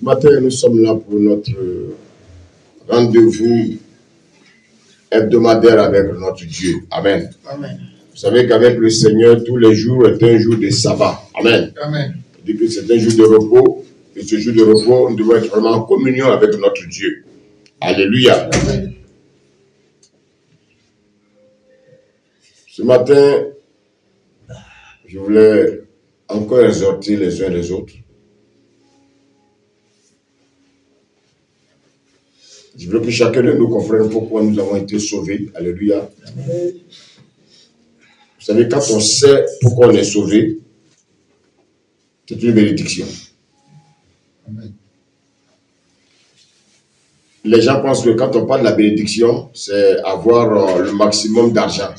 matin, nous sommes là pour notre rendez-vous hebdomadaire avec notre Dieu. Amen. Amen. Vous savez qu'avec le Seigneur, tous les jours est un jour de sabbat. Amen. Amen. Il dit que c'est un jour de repos. Et ce jour de repos, nous devons être vraiment en communion avec notre Dieu. Alléluia. Amen. Ce matin, je voulais encore exhorter les uns les autres. Je veux que chacun de nous comprenne pourquoi nous avons été sauvés. Alléluia. Amen. Vous savez, quand on sait pourquoi on est sauvé, c'est une bénédiction. Amen. Les gens pensent que quand on parle de la bénédiction, c'est avoir le maximum d'argent.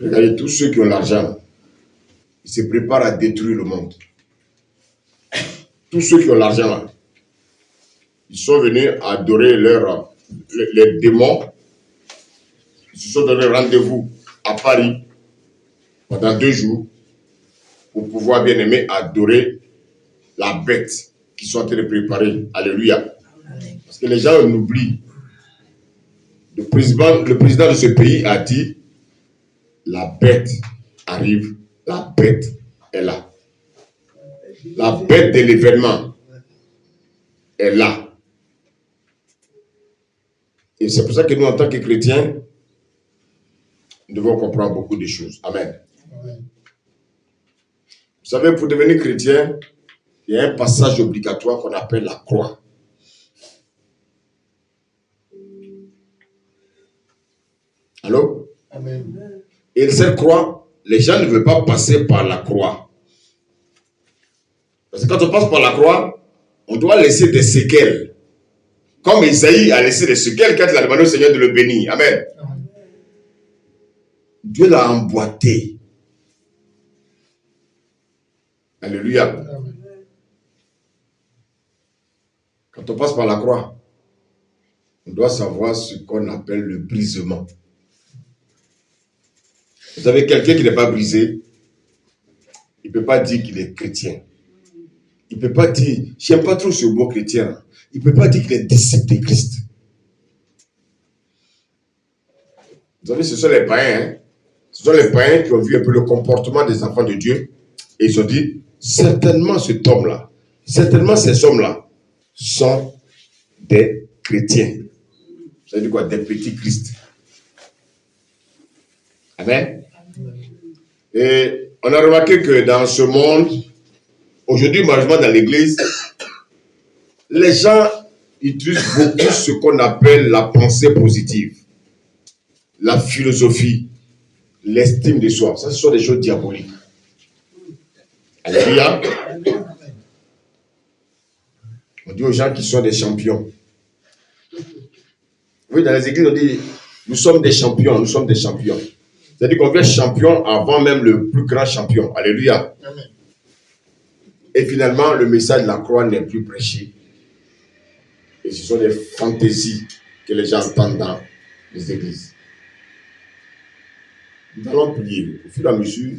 Regardez, tous ceux qui ont l'argent, ils se préparent à détruire le monde. Tous ceux qui ont l'argent, ils sont venus adorer les démons. Ils se sont donné rendez-vous à Paris pendant 2 jours pour pouvoir, bien aimer, adorer la bête qu'ils sont en train de préparer. Alléluia. Parce que les gens l'oublient. Le président de ce pays a dit, la bête arrive, la bête est là. La bête de l'événement est là. Et c'est pour ça que nous, en tant que chrétiens, nous devons comprendre beaucoup de choses. Amen. Amen. Vous savez, pour devenir chrétien, il y a un passage obligatoire qu'on appelle la croix. Allô? Amen. Et cette croix, les gens ne veulent pas passer par la croix. Parce que quand on passe par la croix, on doit laisser des séquelles. Comme Isaïe a laissé des séquelles quand il a demandé au Seigneur de le bénir. Amen. Amen. Dieu l'a emboîté. Alléluia. Amen. Quand on passe par la croix, on doit savoir ce qu'on appelle le brisement. Vous savez, quelqu'un qui n'est pas brisé, il ne peut pas dire qu'il est chrétien. Il ne peut pas dire, j'aime pas trop ce mot chrétien. Il ne peut pas dire qu'il est disciple de Christ. Vous savez, ce sont les païens. Hein? Ce sont les païens qui ont vu un peu le comportement des enfants de Dieu. Et ils ont dit, certainement cet homme-là, certainement ces hommes-là sont des chrétiens. Ça veut dire quoi? Des petits Christ. Amen. Et on a remarqué que dans ce monde, aujourd'hui, malheureusement dans l'église, les gens utilisent beaucoup ce qu'on appelle la pensée positive, la philosophie, l'estime de soi. Ça, ce sont des choses diaboliques. Alléluia. On dit aux gens qui sont des champions. Oui, dans les églises, on dit, nous sommes des champions, nous sommes des champions. C'est-à-dire qu'on devient champion avant même le plus grand champion. Alléluia. Amen. Et finalement, le message de la croix n'est plus prêché. Et ce sont des fantaisies que les gens entendent dans les églises. Nous allons prier. Au fur et à mesure,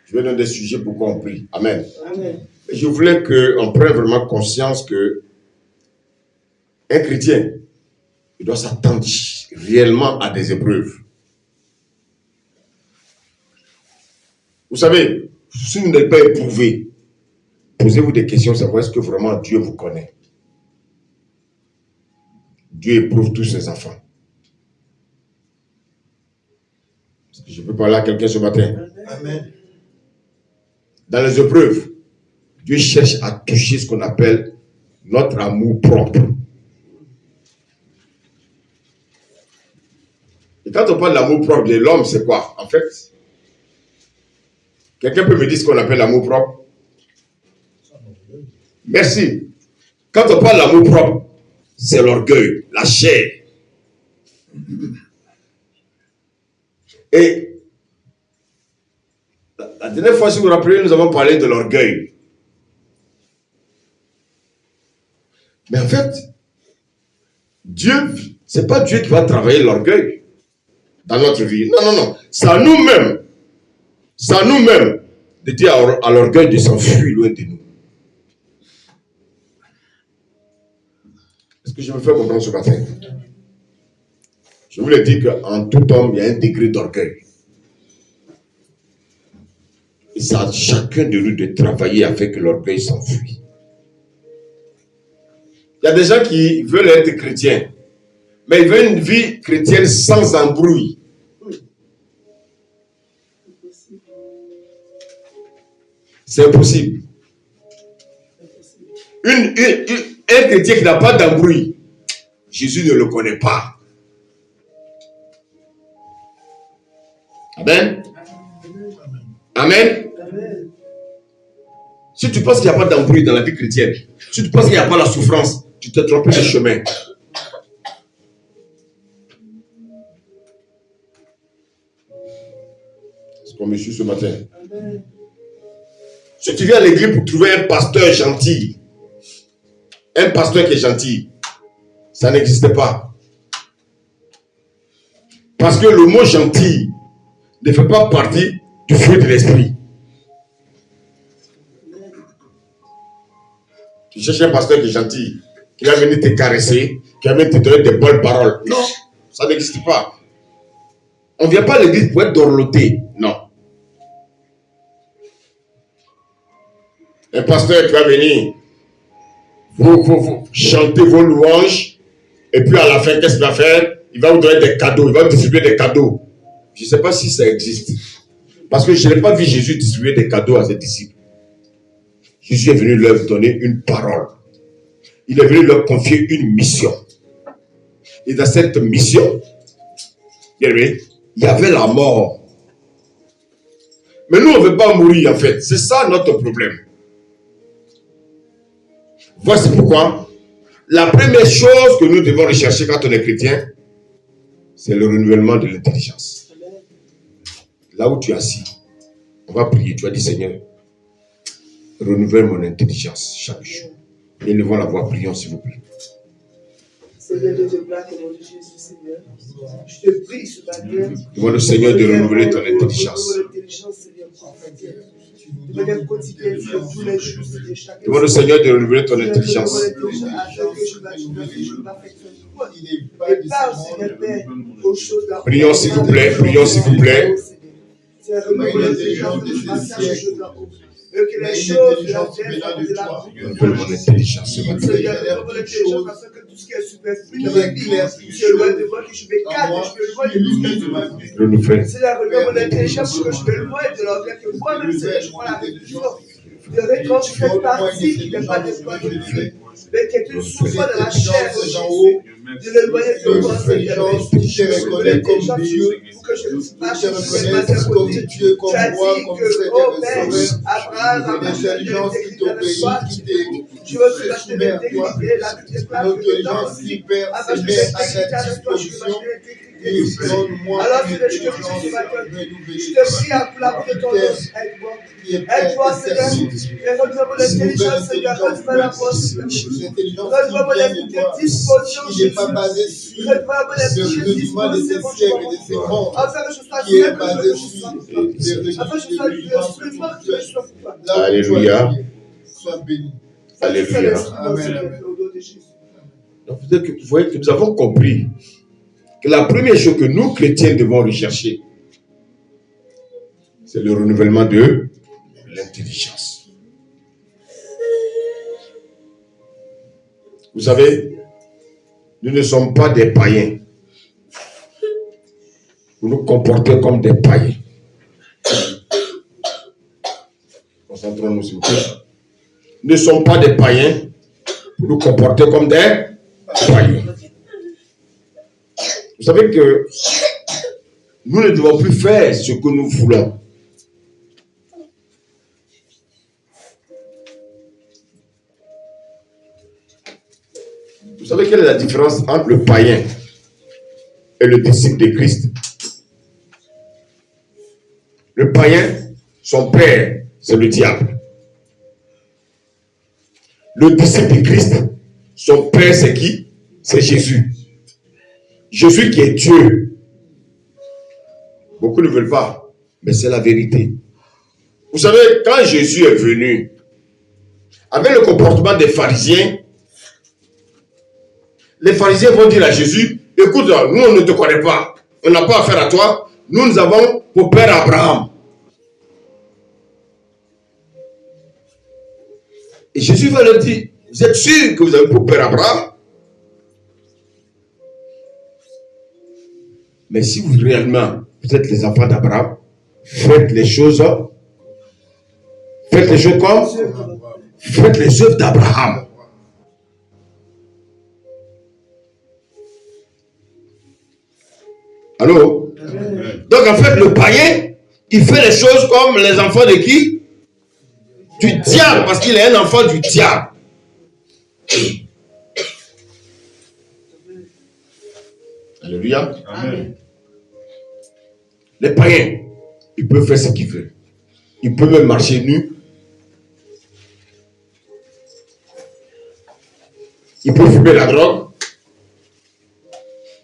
je vais donner des sujets pour qu'on prie. Amen. Amen. Et je voulais qu'on prenne vraiment conscience que un chrétien, il doit s'attendre réellement à des épreuves. Vous savez, si vous n'êtes pas éprouvé, posez-vous des questions, savoir est-ce que vraiment Dieu vous connaît. Dieu éprouve tous ses enfants. Est-ce que je peux parler à quelqu'un ce matin? Amen. Dans les épreuves, Dieu cherche à toucher ce qu'on appelle notre amour propre. Et quand on parle de l'amour propre de l'homme, c'est quoi? En fait, quelqu'un peut me dire ce qu'on appelle l'amour propre? Merci. Quand on parle de l'amour propre, c'est l'orgueil, la chair. Et la dernière fois, si vous vous rappelez, nous avons parlé de l'orgueil. Mais en fait, Dieu, ce n'est pas Dieu qui va travailler l'orgueil dans notre vie. Non, non, non. C'est à nous-mêmes de dire à l'orgueil de s'enfuir loin de nous. Est-ce que je me fais comprendre ce matin? Je vous l'ai dit qu'en tout homme, il y a un degré d'orgueil. Et c'est à chacun de nous de travailler afin que l'orgueil s'enfuit. Il y a des gens qui veulent être chrétiens, mais ils veulent une vie chrétienne sans embrouille. C'est impossible. Un chrétien qui n'a pas d'embrouille, Jésus ne le connaît pas. Amen. Amen. Amen. Si tu penses qu'il n'y a pas d'embrouille dans la vie chrétienne, si tu penses qu'il n'y a pas la souffrance, tu t'es trompé de chemin. C'est qu'on me suit ce matin. Amen. Si tu viens à l'église pour trouver un pasteur gentil, un pasteur qui est gentil, ça n'existe pas. Parce que le mot gentil ne fait pas partie du fruit de l'esprit. Tu cherches un pasteur qui est gentil, qui va venir te caresser, qui va venir te donner des bonnes paroles. Non, ça n'existe pas. On ne vient pas à l'église pour être dorloté. Non. Un pasteur qui va venir, vous chanter vos louanges, et puis à la fin, qu'est-ce qu'il va faire? Il va vous donner des cadeaux, il va vous distribuer des cadeaux. Je ne sais pas si ça existe. Parce que je n'ai pas vu Jésus distribuer des cadeaux à ses disciples. Jésus est venu leur donner une parole. Il est venu leur confier une mission. Et dans cette mission, il y avait la mort. Mais nous, on ne veut pas mourir en fait. C'est ça notre problème. Voici pourquoi la première chose que nous devons rechercher quand on est chrétien, c'est le renouvellement de l'intelligence. Là où tu es assis, on va prier. Tu vas dire, Seigneur, renouvelle mon intelligence chaque jour. Élevons la voix, prions s'il vous plaît. Seigneur Dieu de gloire, au nom de Jésus, Seigneur. Je te prie ce matin. Demande au Seigneur de renouveler ton intelligence. De manière quotidienne, sur tous les jours, Seigneur. Demande au Seigneur de renouveler ton intelligence. Prions s'il vous plaît, prions s'il vous plaît. Que les choses de la terre de la Renouvelle mon intelligence ce matin. Seigneur, afin que tout ce qui est superflu dans ma vie, c'est loin de moi que je m'écarte, je me loin de tout ce qui est de ma vie. Renouvelle. Seigneur, renouvelle mon intelligence pour que je me loin de l'orgueil que moi-même, Seigneur, je prends la réflexion. De réponse, je fais partie qui n'est pas d'espoir de Dieu, mais qui est une souffrance de la chair de Jésus. De l'éloigner de moi, Seigneur, je reconnais comme Dieu, pour que je sache je reconnais comme Dieu, comme moi, comme Seigneur et Sauveur. Abraham, L'intelligence qui t'obéit, qui je veux que te soumet à toi, l'intelligence qui perd ses mains à ta disposition. Et donne-moi alors une que je te intelligence je te prie à la bout de ton nom, aide-moi. Aide-moi, Seigneur, et renouvelle mon intelligence, Seigneur, renouvelle la force. Renouvelle mon esprit de disposition, qui n'est pas basé sur renouvelle mon esprit de le rudiment de ces siècles et de ces mondes, afin que je sois qui est sûr, basé sur afin que je sois instrument, que je sois coupable. Alléluia. Sois béni. Alléluia. Amen. Au nom de Jésus. Donc, vous voyez que nous avons compris que la première chose que nous, chrétiens, devons rechercher, c'est le renouvellement de l'intelligence. Vous savez, nous ne sommes pas des païens. Nous nous comportons comme des païens. Concentrons-nous, s'il vous plaît. Nous ne sommes pas des païens pour nous comporter comme des païens. Vous savez que nous ne devons plus faire ce que nous voulons. Vous savez quelle est la différence entre le païen et le disciple de Christ? Le païen, son père, c'est le diable. Le disciple de Christ, son père, c'est qui? C'est Jésus. Jésus qui est Dieu. Beaucoup ne veulent pas, mais c'est la vérité. Vous savez, quand Jésus est venu, avec le comportement des pharisiens, les pharisiens vont dire à Jésus, écoute, nous on ne te connaît pas, on n'a pas affaire à toi, nous avons pour père Abraham. Et Jésus va leur dire, vous êtes sûr que vous avez pour père Abraham? Mais si vous réellement, vous êtes les enfants d'Abraham, faites les choses comme, faites les œuvres d'Abraham. Allô? Donc en fait, le païen, il fait les choses comme les enfants de qui? Du diable, parce qu'il est un enfant du diable. Alléluia. Amen. Les païens, ils peuvent faire ce qu'ils veulent. Ils peuvent même marcher nus. Ils peuvent fumer la drogue.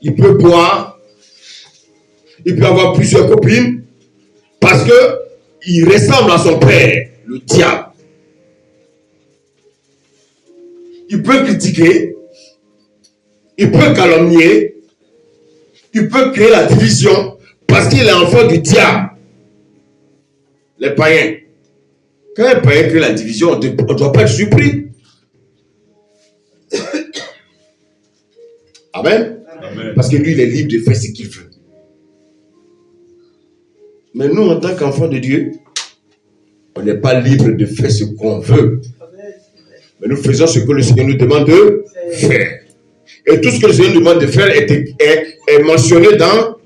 Ils peuvent boire. Ils peuvent avoir plusieurs copines. Parce que il ressemble à son père, le diable. Il peut critiquer. Il peut calomnier. Il peut créer la division. Parce qu'il est enfant du diable. Les païens. Quand un païen crée la division, on ne doit pas être surpris. Amen. Amen. Parce que lui, il est libre de faire ce qu'il veut. Mais nous, en tant qu'enfants de Dieu, on n'est pas libre de faire ce qu'on veut. Mais nous faisons ce que le Seigneur nous demande de faire. Et tout ce que le Seigneur nous demande de faire est mentionné dans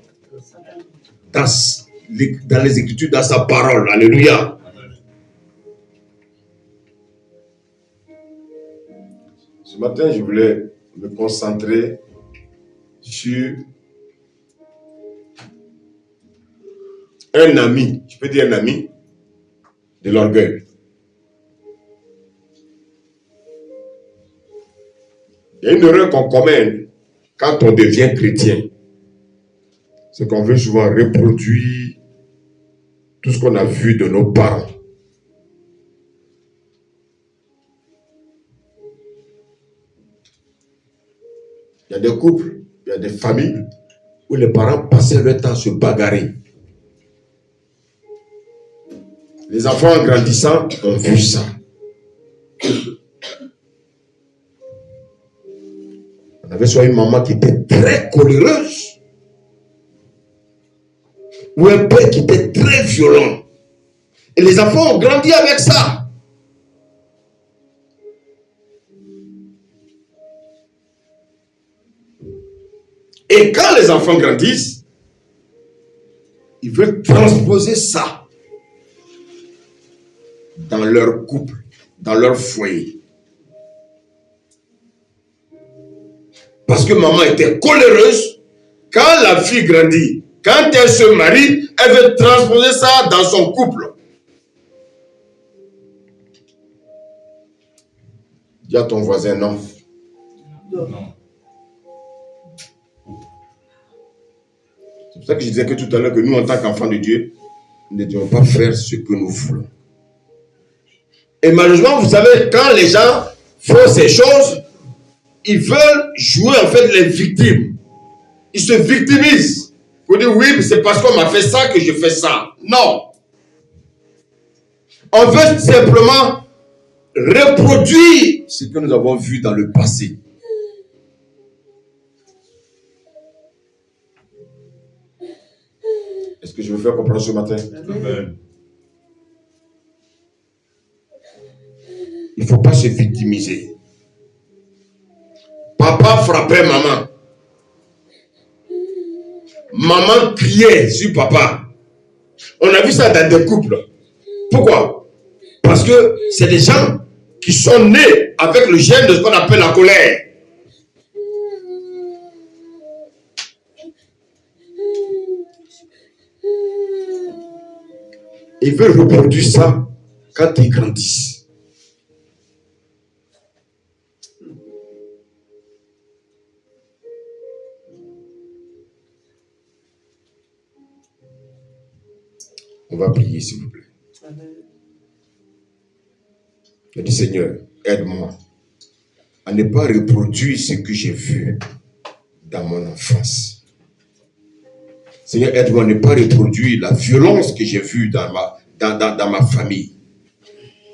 les Écritures, dans sa parole. Alléluia. Ce matin, je voulais me concentrer sur un ami, je peux dire un ami, de l'orgueil. Il y a une erreur qu'on commet quand on devient chrétien. C'est qu'on veut souvent reproduire tout ce qu'on a vu de nos parents. Il y a des couples, il y a des familles où les parents passaient leur temps à se bagarrer. Les enfants en grandissant ont vu ça. On avait soit une maman qui était très coléreuse, ou un père qui était très violent. Et les enfants ont grandi avec ça. Et quand les enfants grandissent, ils veulent transposer ça dans leur couple, dans leur foyer. Parce que maman était coléreuse, quand la fille grandit, quand elle se marie, elle veut transposer ça dans son couple. Dis à ton voisin non. Non. C'est pour ça que je disais que tout à l'heure que nous, en tant qu'enfants de Dieu, nous ne devons pas faire ce que nous voulons. Et malheureusement, vous savez, quand les gens font ces choses, ils veulent jouer en fait les victimes. Ils se victimisent. Pour dire oui, c'est parce qu'on m'a fait ça que je fais ça. Non. On veut simplement reproduire ce que nous avons vu dans le passé. Est-ce que je veux faire comprendre ce matin? Amen. Il ne faut pas se victimiser. Papa frappait maman. Maman criait sur papa. On a vu ça dans des couples. Pourquoi? Parce que c'est des gens qui sont nés avec le gène de ce qu'on appelle la colère. Ils veulent reproduire ça quand ils grandissent. On va prier, s'il vous plaît. Amen. Je dis, Seigneur, aide-moi à ne pas reproduire ce que j'ai vu dans mon enfance. Seigneur, aide-moi à ne pas reproduire la violence que j'ai vue dans ma famille.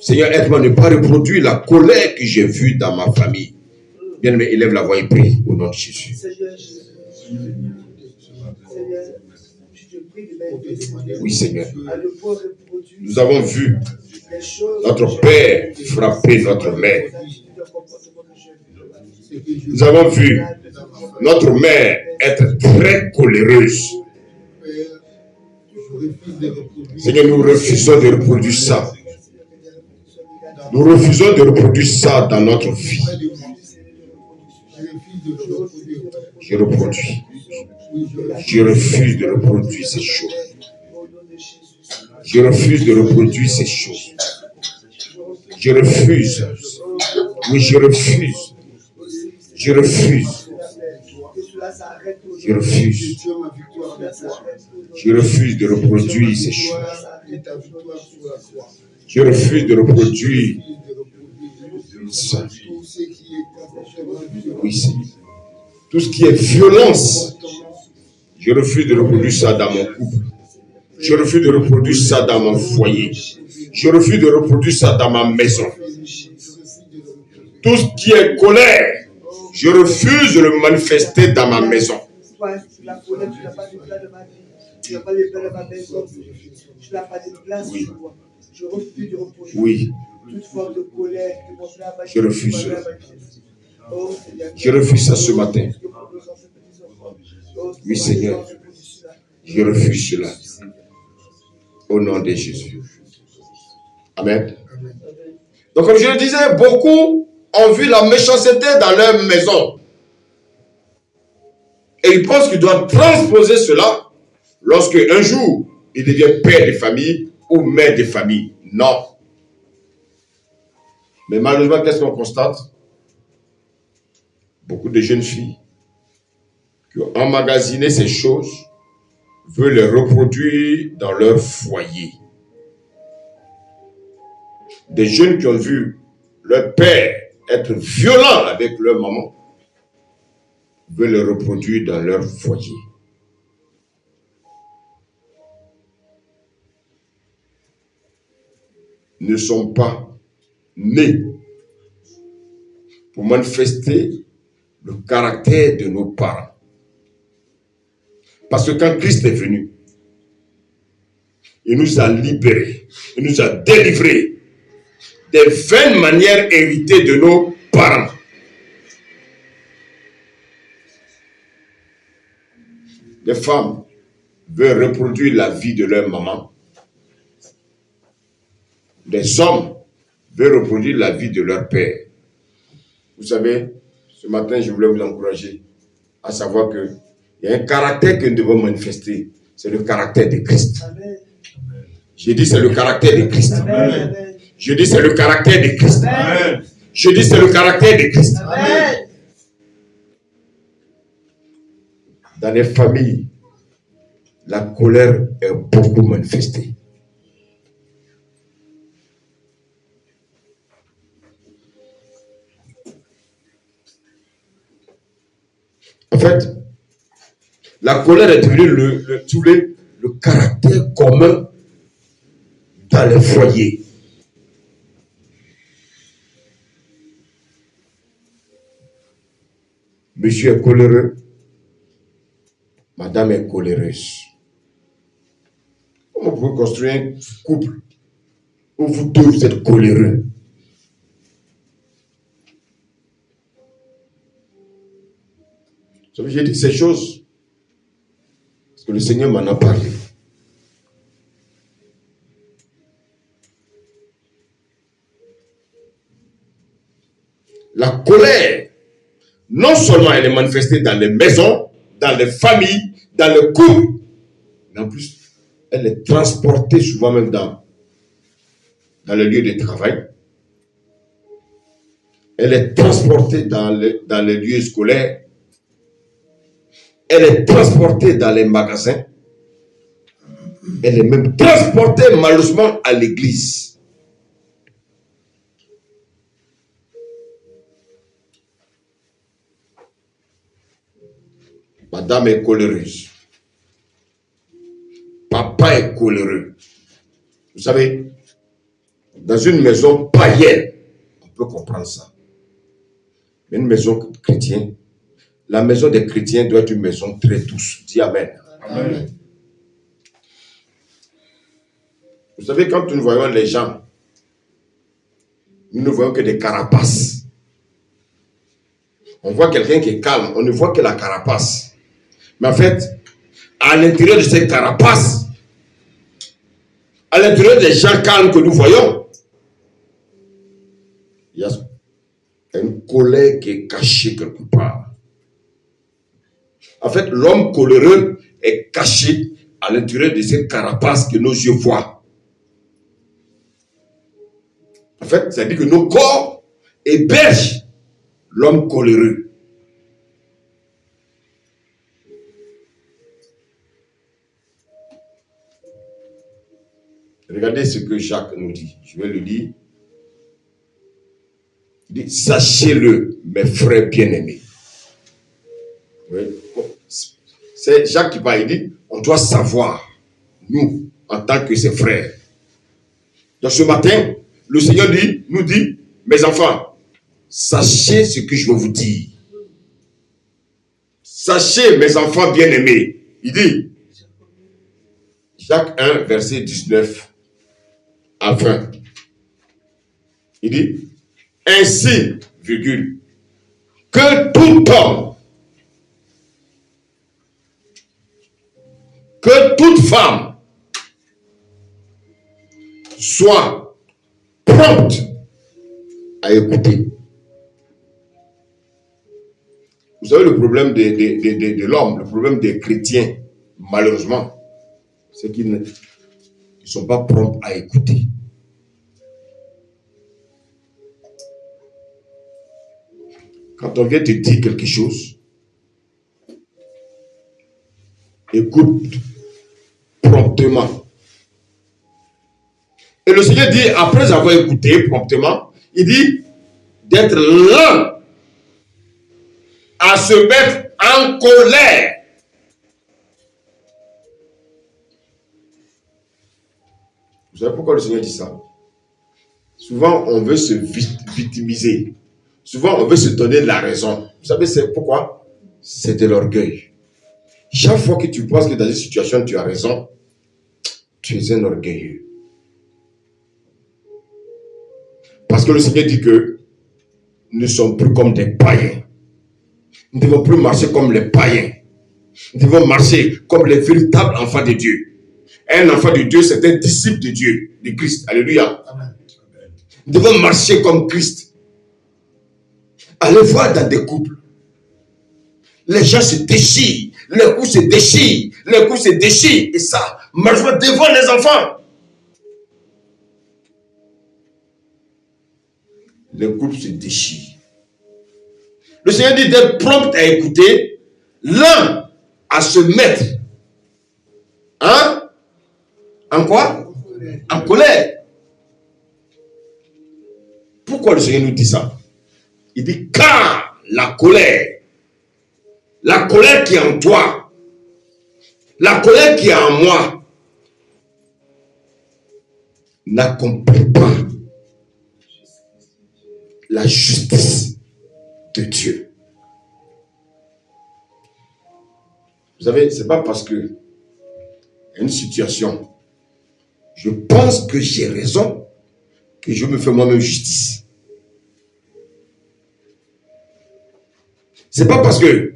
Seigneur, aide-moi à ne pas reproduire la colère que j'ai vue dans ma famille. Bien-aimé, élève la voix et prie au nom de Jésus. Oui, Seigneur. Nous avons vu notre père frapper notre mère. Nous avons vu notre mère être très coléreuse. Seigneur, nous refusons de reproduire ça. Nous refusons de reproduire ça dans notre vie. Je reproduis. Je refuse de reproduire ces choses. Je refuse de reproduire ces choses. Je refuse. Oui, je refuse. Je refuse. Je refuse. Je refuse de reproduire ces choses. Je refuse de reproduire ça. Oui, Seigneur. Tout ce qui est violence, je refuse de reproduire ça dans mon couple. Je refuse de reproduire ça dans mon foyer. Je refuse de reproduire ça dans ma maison. Tout ce qui est colère, je refuse de le manifester dans ma maison. La colère, tu n'as pas de place de ma vie. Tu n'as pas de place de ma maison. Tu n'as pas de place Oui. pour moi. Je refuse de reproduire Oui, toute forme de colère que mon frère a je refuse cela. Oh, Seigneur, Je refuse ça ce matin. Oh, Oui, Seigneur. Je refuse cela. Au nom de Jésus. Amen. Donc, comme je le disais, beaucoup ont vu la méchanceté dans leur maison. Et ils pensent qu'ils doivent transposer cela lorsque un jour, ils deviennent père de famille ou mère de famille. Non. Mais malheureusement, qu'est-ce qu'on constate? Beaucoup de jeunes filles qui ont emmagasiné ces choses veulent les reproduire dans leur foyer. Des jeunes qui ont vu leur père être violent avec leur maman veulent les reproduire dans leur foyer. Ne sont pas nés pour manifester le caractère de nos parents. Parce que quand Christ est venu, il nous a libérés, il nous a délivrés des vaines manières héritées de nos parents. Les femmes veulent reproduire la vie de leur maman. Les hommes veulent reproduire la vie de leur père. Vous savez, ce matin, je voulais vous encourager à savoir qu'il y a un caractère que nous devons manifester. C'est le caractère de Christ. Amen. Je dis c'est le caractère de Christ. Amen. Je dis c'est le caractère de Christ. Amen. Je dis c'est le caractère de Christ. Amen. Dans les familles, la colère est beaucoup manifestée. En fait, la colère est devenue le caractère commun dans les foyers. Monsieur est coléreux, madame est coléreuse. Comment vous pouvez construire un couple où vous deux vous êtes coléreux? J'ai dit ces choses parce que le Seigneur m'en a parlé. La colère, non seulement elle est manifestée dans les maisons, dans les familles, dans le couple, mais en plus, elle est transportée souvent même dans le lieu de travail. Elle est transportée dans les lieux scolaires. Elle est transportée dans les magasins. Elle est même transportée malheureusement à l'église. Madame est coléreuse. Papa est coléreux. Vous savez, dans une maison païenne, on peut comprendre ça. Mais une maison chrétienne, la maison des chrétiens doit être une maison très douce. Dis Amen. Amen. Vous savez, quand nous voyons les gens, nous ne voyons que des carapaces. On voit quelqu'un qui est calme, on ne voit que la carapace. Mais en fait, à l'intérieur de cette carapace, à l'intérieur des gens calmes que nous voyons, il y a une colère qui est cachée quelque part. En fait, l'homme coléreux est caché à l'intérieur de cette carapace que nos yeux voient. En fait, ça dit que nos corps hébergent l'homme coléreux. Regardez ce que Jacques nous dit. Je vais le lire. Il dit, sachez-le, mes frères bien-aimés. Oui. C'est Jacques qui parle. Il dit, on doit savoir, nous, en tant que ses frères. Donc ce matin, le Seigneur nous dit, mes enfants, sachez ce que je vais vous dire. Sachez, mes enfants bien-aimés. Il dit, Jacques 1, verset 19 à 20. Il dit, ainsi, virgule, que tout homme, que toute femme soit prompte à écouter. Vous savez, le problème de l'homme, le problème des chrétiens, malheureusement, c'est qu'ils ne sont pas prompts à écouter. Quand on vient te dire quelque chose, écoute promptement. Et le Seigneur dit, après avoir écouté promptement, il dit d'être lent à se mettre en colère. Vous savez pourquoi le Seigneur dit ça? Souvent, on veut se victimiser. Souvent, on veut se donner la raison. Vous savez, c'est pourquoi? C'est de l'orgueil. Chaque fois que tu penses que dans une situation, tu as raison, tu es un orgueilleux. Parce que le Seigneur dit que nous ne sommes plus comme des païens. Nous ne devons plus marcher comme les païens. Nous devons marcher comme les véritables enfants de Dieu. Un enfant de Dieu, c'est un disciple de Dieu, de Christ. Alléluia. Amen. Nous devons marcher comme Christ. Allez voir dans des couples. Les gens se déchirent. Les coups se déchirent. Les coups se déchirent. Et ça, malheureusement, devant les enfants. Les couples se déchirent. Le Seigneur dit d'être prompt à écouter, lent à se mettre. Hein? En quoi? En colère. Pourquoi le Seigneur nous dit ça? Il dit car la colère qui est en toi, la colère qui est en moi, n'accomplit pas la justice de Dieu. Vous savez, c'est pas parce que une situation, je pense que j'ai raison, que je me fais moi-même justice. C'est pas parce que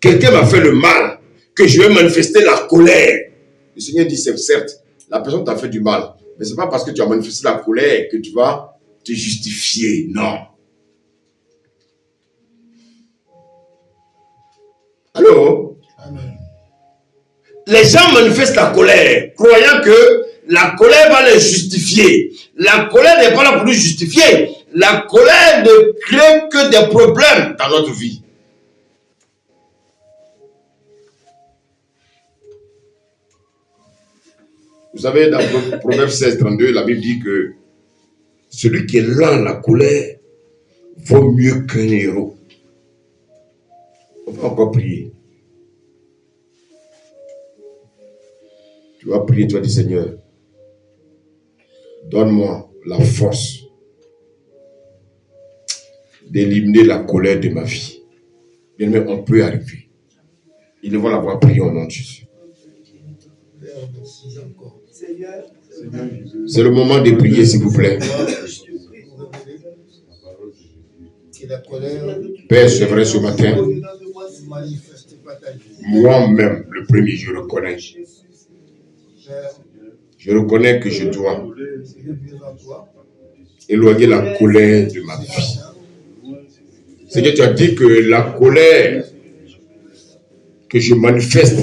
quelqu'un m'a fait le mal que je vais manifester la colère. Le Seigneur dit, c'est certes, la personne t'a fait du mal, mais c'est pas parce que tu as manifesté la colère que tu vas te justifier. Non. Allô? Amen. Les gens manifestent la colère, croyant que la colère va les justifier. La colère n'est pas là pour nous justifier. La colère ne crée que des problèmes dans notre vie. Vous savez, dans Proverbe 16, 32, la Bible dit que celui qui est lent à la colère vaut mieux qu'un héros. On peut encore prier. Tu vas prier, tu vas dire, Seigneur, donne-moi la force d'éliminer la colère de ma vie. Bien, mais on peut y arriver. Ils vont l'avoir prié au nom de Jésus. C'est le moment de prier, s'il vous plaît. Père, c'est vrai ce matin. Moi-même, le premier, je reconnais. Je reconnais que je dois éloigner la colère de ma vie. C'est que tu as dit que la colère que je manifeste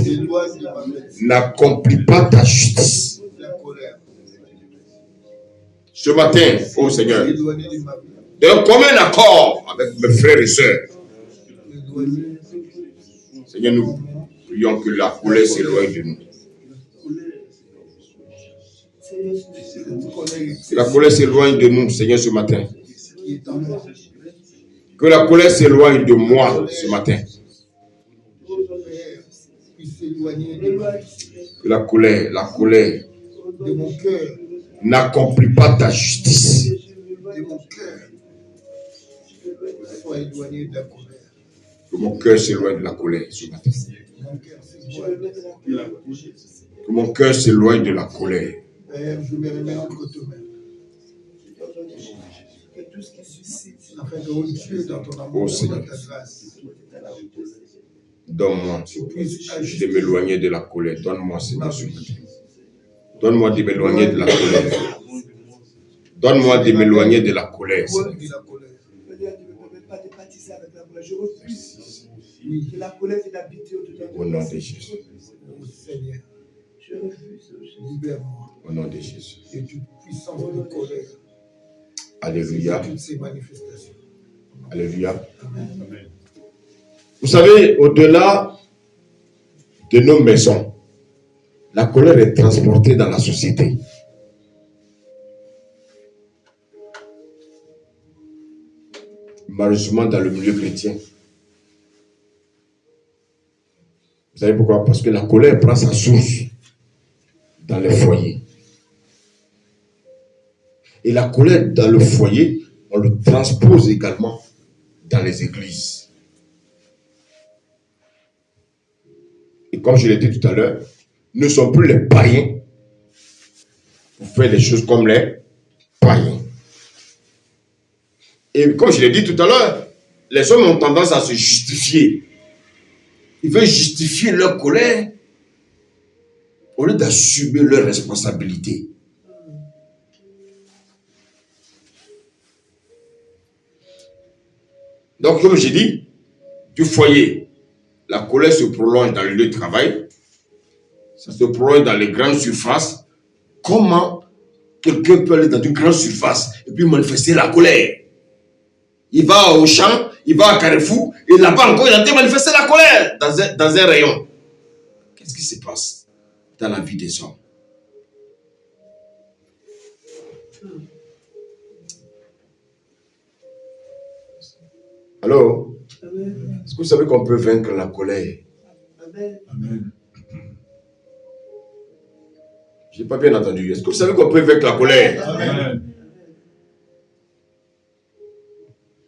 n'accomplit pas ta justice. Ce matin, oh Seigneur, d'un commun accord avec mes frères et sœurs, Seigneur, nous prions que la colère s'éloigne de nous. Que la colère s'éloigne de nous, Seigneur, ce matin. Que la colère s'éloigne de moi ce matin. Que la colère de mon cœur n'accomplit pas ta justice. De mon cœur soit éloigné de la colère. Que mon cœur s'éloigne de la colère ce matin. Que mon cœur s'éloigne de la colère. Père, je me remets entre tes mains. Afin de retirer dans ton amour, dans ta grâce. Donne-moi de m'éloigner de la colère. Donne-moi, Seigneur, ce matin. Donne-moi de m'éloigner de la colère. Donne-moi de m'éloigner de la colère. Que la colère vienne habiter au-dedans de Au nom de Jésus. Seigneur, je refuse. libère-moi. Au nom de Jésus. Et toute puissance de colère. Alléluia. Toutes ces manifestations. Alléluia. Amen. Vous savez, au-delà de nos maisons, la colère est transportée dans la société. Malheureusement, dans le milieu chrétien. Vous savez pourquoi? Parce que la colère prend sa source dans les foyers. Et la colère dans le foyer, on le transpose également dans les églises. Et comme je l'ai dit tout à l'heure, nous ne sommes plus les païens pour faire les choses comme les païens. Et comme je l'ai dit tout à l'heure, les hommes ont tendance à se justifier. Ils veulent justifier leur colère au lieu d'assumer leurs responsabilités. Donc, comme j'ai dit, du foyer, la colère se prolonge dans le lieu de travail, ça se prolonge dans les grandes surfaces. Comment quelqu'un peut aller dans une grande surface et puis manifester la colère? Il va au champ, il va à Carrefour, et là-bas encore, il a manifesté la colère dans un rayon. Qu'est-ce qui se passe dans la vie des hommes? Alors, est-ce que vous savez qu'on peut vaincre la colère? Amen. Je n'ai pas bien entendu. Est-ce que vous savez qu'on peut vaincre la colère? Amen.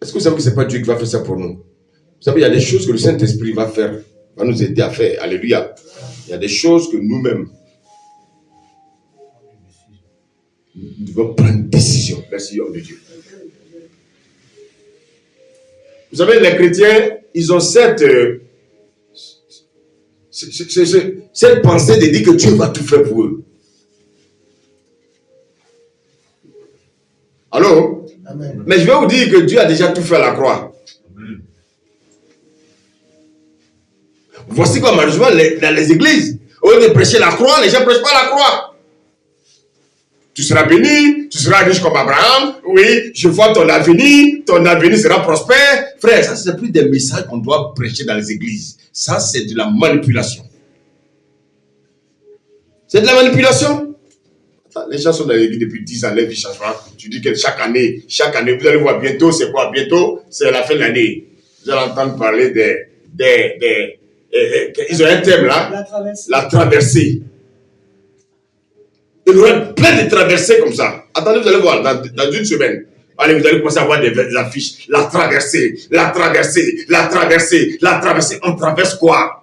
Est-ce que vous savez que ce n'est pas Dieu qui va faire ça pour nous? Vous savez, il y a des choses que le Saint-Esprit va faire, va nous aider à faire. Alléluia. Il y a des choses que nous-mêmes, nous devons prendre une décision. Merci, homme de Dieu. Vous savez, les chrétiens, ils ont cette pensée de dire que Dieu va tout faire pour eux. Allô? Amen. Mais je vais vous dire que Dieu a déjà tout fait à la croix. Amen. Voici comment malheureusement dans les églises, au lieu de prêcher la croix, les gens ne prêchent pas la croix. Tu seras béni, tu seras riche comme Abraham, oui, je vois ton avenir sera prospère. Frère, ça c'est plus des messages qu'on doit prêcher dans les églises. Ça c'est de la manipulation. C'est de la manipulation. Les gens sont dans l'église depuis 10 ans, les vies changent pas. Tu dis que chaque année, vous allez voir bientôt, c'est quoi? Bientôt, c'est la fin de l'année. Vous allez entendre parler ils ont un thème là, la traversée. Il y aura plein de traversées comme ça. Attendez, vous allez voir, dans une semaine, allez, vous allez commencer à voir des affiches. La traversée, la traversée, la traversée, la traversée. On traverse quoi?